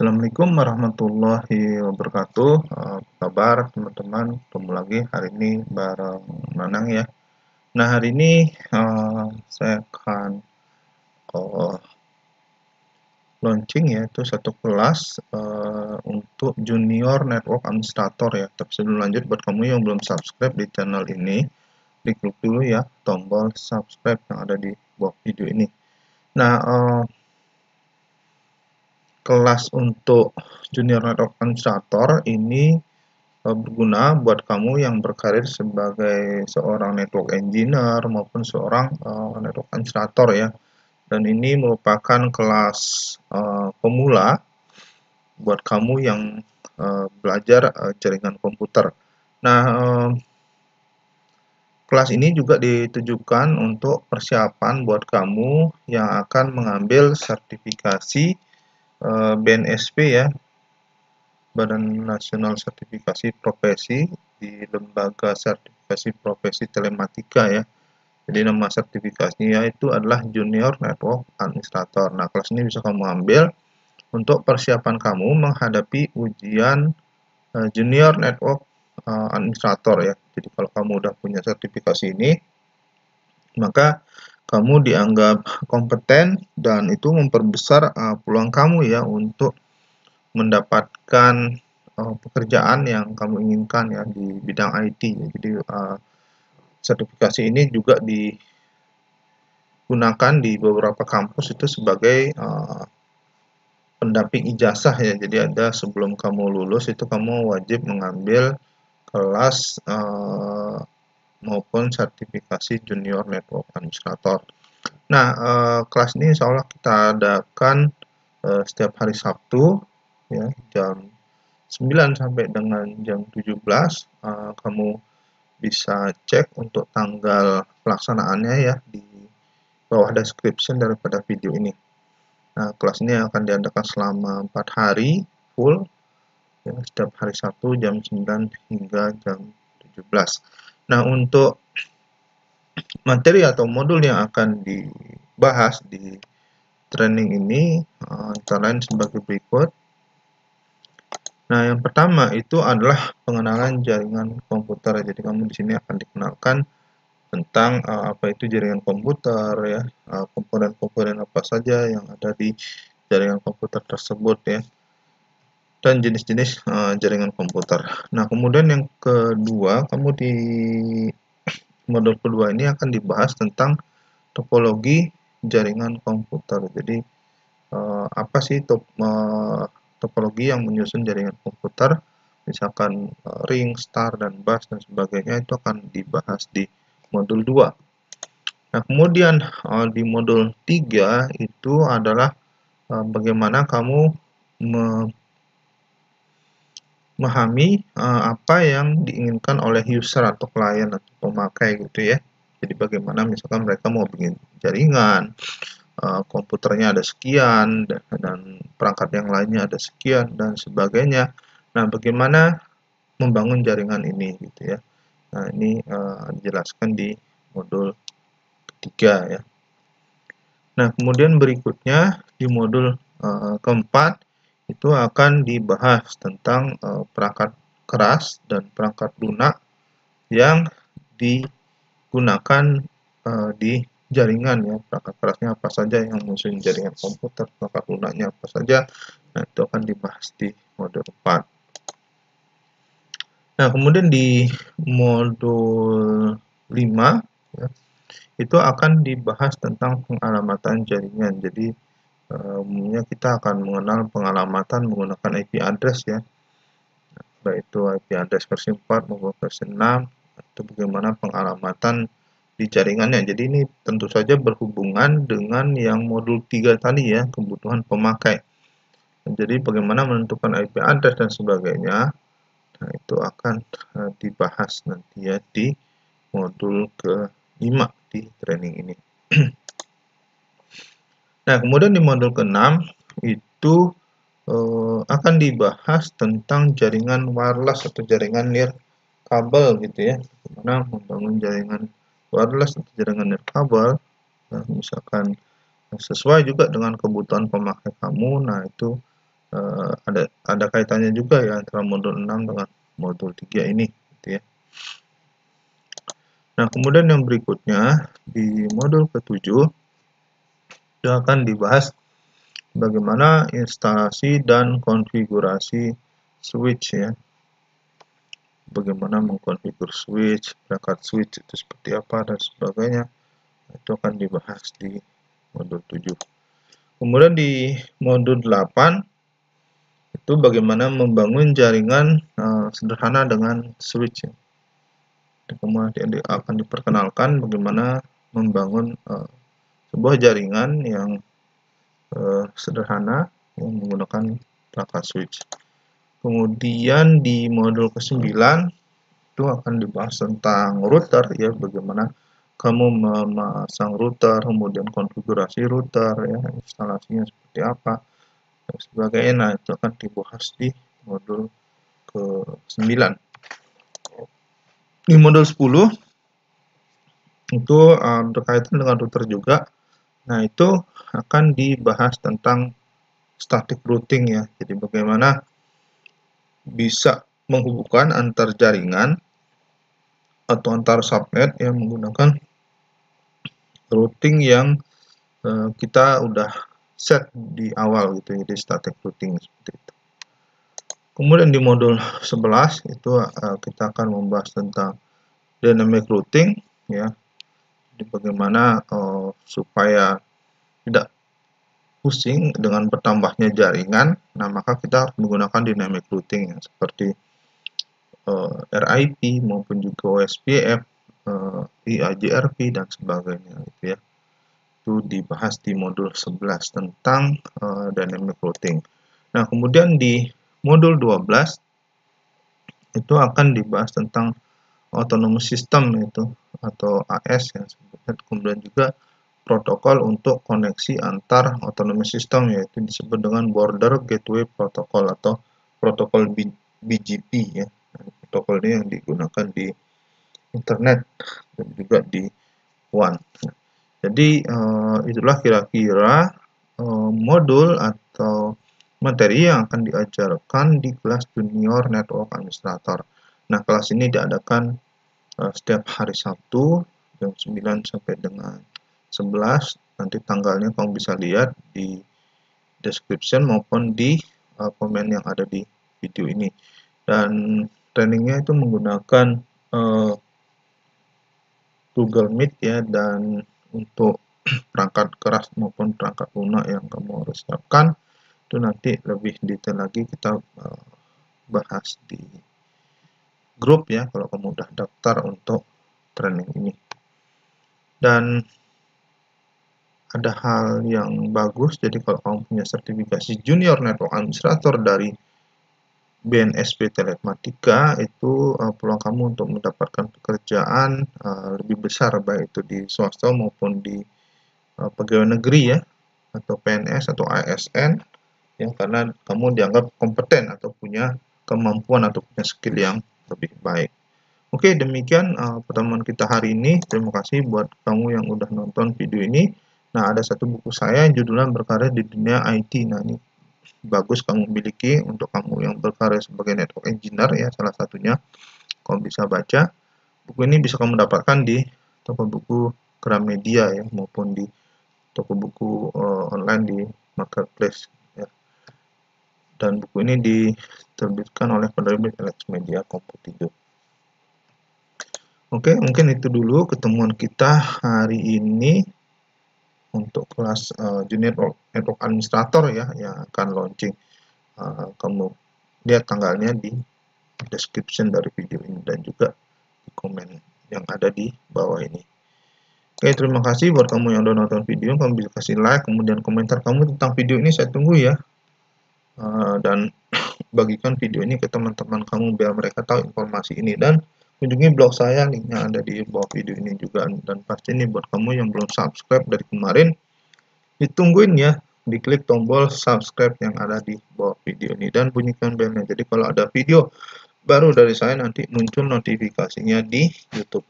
Assalamualaikum warahmatullahi wabarakatuh. Apa kabar teman-teman? Ketemu lagi hari ini bareng Nanang ya. Nah hari ini saya akan uh, launching ya itu satu kelas untuk junior network administrator ya. Tapi sebelum lanjut buat kamu yang belum subscribe di channel ini, klik dulu ya tombol subscribe yang ada di bawah video ini. Nah kelas untuk junior network administrator ini berguna buat kamu yang berkarir sebagai seorang network engineer maupun seorang network administrator ya. Dan ini merupakan kelas pemula buat kamu yang belajar jaringan komputer. Nah, kelas ini juga ditujukan untuk persiapan buat kamu yang akan mengambil sertifikasi BNSP ya, Badan Nasional Sertifikasi Profesi di Lembaga Sertifikasi Profesi Telematika ya. Jadi nama sertifikasinya itu adalah Junior Network Administrator. Nah, kelas ini bisa kamu ambil untuk persiapan kamu menghadapi ujian Junior Network Administrator ya. Jadi kalau kamu udah punya sertifikasi ini, maka kamu dianggap kompeten dan itu memperbesar peluang kamu ya untuk mendapatkan pekerjaan yang kamu inginkan ya di bidang IT. Jadi sertifikasi ini juga digunakan di beberapa kampus itu sebagai pendamping ijazah ya. Jadi ada sebelum kamu lulus itu kamu wajib mengambil kelas maupun sertifikasi Junior Network Administrator. Nah, kelas ini insya Allah kita adakan setiap hari Sabtu ya jam 9 sampai dengan jam 17. Kamu bisa cek untuk tanggal pelaksanaannya ya di bawah description daripada video ini. Nah, kelas ini akan diadakan selama 4 hari full ya, setiap hari Sabtu jam 9 hingga jam 17. Nah, untuk materi atau modul yang akan dibahas di training ini antara lain sebagai berikut. Nah, yang pertama itu adalah pengenalan jaringan komputer. Jadi kamu di sini akan dikenalkan tentang apa itu jaringan komputer ya, komponen-komponen apa saja yang ada di jaringan komputer tersebut ya, dan jenis-jenis jaringan komputer. Nah, kemudian yang kedua, kamu di modul kedua ini akan dibahas tentang topologi jaringan komputer. Jadi apa sih topologi yang menyusun jaringan komputer, misalkan ring, star, dan bus dan sebagainya itu akan dibahas di modul 2. Nah, kemudian di modul 3 itu adalah bagaimana kamu memahami apa yang diinginkan oleh user atau klien atau pemakai gitu ya. Jadi bagaimana misalkan mereka mau bikin jaringan, komputernya ada sekian dan perangkat yang lainnya ada sekian dan sebagainya. Nah, bagaimana membangun jaringan ini gitu ya. Nah, ini dijelaskan di modul ketiga ya. Nah, kemudian berikutnya di modul keempat itu akan dibahas tentang perangkat keras dan perangkat lunak yang digunakan di jaringan ya. Perangkat kerasnya apa saja yang menyusun jaringan komputer, perangkat lunaknya apa saja. Nah, itu akan dibahas di modul 4. Nah, kemudian di modul 5 ya, itu akan dibahas tentang pengalamatan jaringan. Jadi umumnya kita akan mengenal pengalamatan menggunakan IP address ya, baik itu IP address versi 4 maupun versi 6, itu bagaimana pengalamatan di jaringannya. Jadi ini tentu saja berhubungan dengan yang modul 3 tadi ya, kebutuhan pemakai. Jadi bagaimana menentukan IP address dan sebagainya, nah itu akan dibahas nanti ya di modul ke-5 di training ini. Nah, kemudian di modul ke-6 itu akan dibahas tentang jaringan wireless atau jaringan nirkabel gitu ya. Bagaimana membangun jaringan wireless atau jaringan nirkabel, nah, misalkan sesuai juga dengan kebutuhan pemakai kamu. Nah, itu ada kaitannya juga ya antara modul 6 dengan modul 3 ini gitu ya. Nah, kemudian yang berikutnya di modul ke-7 itu akan dibahas bagaimana instalasi dan konfigurasi switch ya. Bagaimana mengkonfigur switch, perangkat switch itu seperti apa dan sebagainya. Itu akan dibahas di modul 7. Kemudian di modul 8 itu bagaimana membangun jaringan sederhana dengan switch ya. Kemudian akan diperkenalkan bagaimana membangun sebuah jaringan yang sederhana yang menggunakan perangkat switch. Kemudian di modul ke-9 itu akan dibahas tentang router ya, bagaimana kamu memasang router, kemudian konfigurasi router ya, instalasinya seperti apa dan sebagainya. Nah, itu akan dibahas di modul ke-9. Di modul 10 itu berkaitan dengan router juga. Nah, itu akan dibahas tentang static routing ya. Jadi bagaimana bisa menghubungkan antar jaringan atau antar subnet yang menggunakan routing yang kita udah set di awal gitu, jadi static routing seperti itu. Kemudian di modul 11 itu kita akan membahas tentang dynamic routing ya. Jadi bagaimana supaya tidak pusing dengan bertambahnya jaringan. Nah, maka kita harus menggunakan dynamic routing yang seperti RIP maupun juga OSPF, IAGRP dan sebagainya gitu ya. Itu dibahas di modul 11 tentang dynamic routing. Nah, kemudian di modul 12 itu akan dibahas tentang autonomous system itu atau AS ya, kemudian juga protokol untuk koneksi antar autonomous system yaitu disebut dengan border gateway protocol atau protokol BGP ya. Nah, protokol ini yang digunakan di internet dan juga di WAN. Jadi itulah kira-kira modul atau materi yang akan diajarkan di kelas Junior Network Administrator. Nah, kelas ini diadakan setiap hari Sabtu jam 9 sampai dengan 11. Nanti tanggalnya kamu bisa lihat di description maupun di komen yang ada di video ini. Dan trainingnya itu menggunakan Google Meet ya, dan untuk perangkat keras maupun perangkat lunak yang kamu harus siapkan itu nanti lebih detail lagi kita bahas di grup ya kalau kamu udah daftar untuk training ini. Dan ada hal yang bagus, jadi kalau kamu punya sertifikasi Junior Network Administrator dari BNSP Telematika itu peluang kamu untuk mendapatkan pekerjaan lebih besar, baik itu di swasta maupun di pegawai negeri ya, atau PNS atau ASN ya, karena kamu dianggap kompeten atau punya kemampuan atau punya skill yang lebih baik. Oke, demikian pertemuan kita hari ini. Terima kasih buat kamu yang udah nonton video ini. Nah, ada satu buku saya yang judulnya Berkarya di Dunia IT. Nah, ini bagus kamu miliki untuk kamu yang berkarya sebagai network engineer ya, salah satunya kamu bisa baca. Buku ini bisa kamu dapatkan di toko buku Gramedia ya, maupun di toko buku online di marketplace ya. Dan buku ini diterbitkan oleh penerbit Alex Media Komputindo. Oke, mungkin itu dulu ketemuan kita hari ini untuk kelas Junior Network Administrator ya, yang akan launching. Kamu lihat tanggalnya di description dari video ini dan juga di komen yang ada di bawah ini. Oke, terima kasih buat kamu yang udah nonton video. Kamu bisa kasih like, kemudian komentar kamu tentang video ini saya tunggu ya. Dan bagikan video ini ke teman-teman kamu biar mereka tahu informasi ini, dan kunjungi blog saya, linknya ada di bawah video ini juga. Dan pasti nih buat kamu yang belum subscribe dari kemarin, ditungguin ya, diklik tombol subscribe yang ada di bawah video ini dan bunyikan belnya. Jadi kalau ada video baru dari saya nanti muncul notifikasinya di YouTube.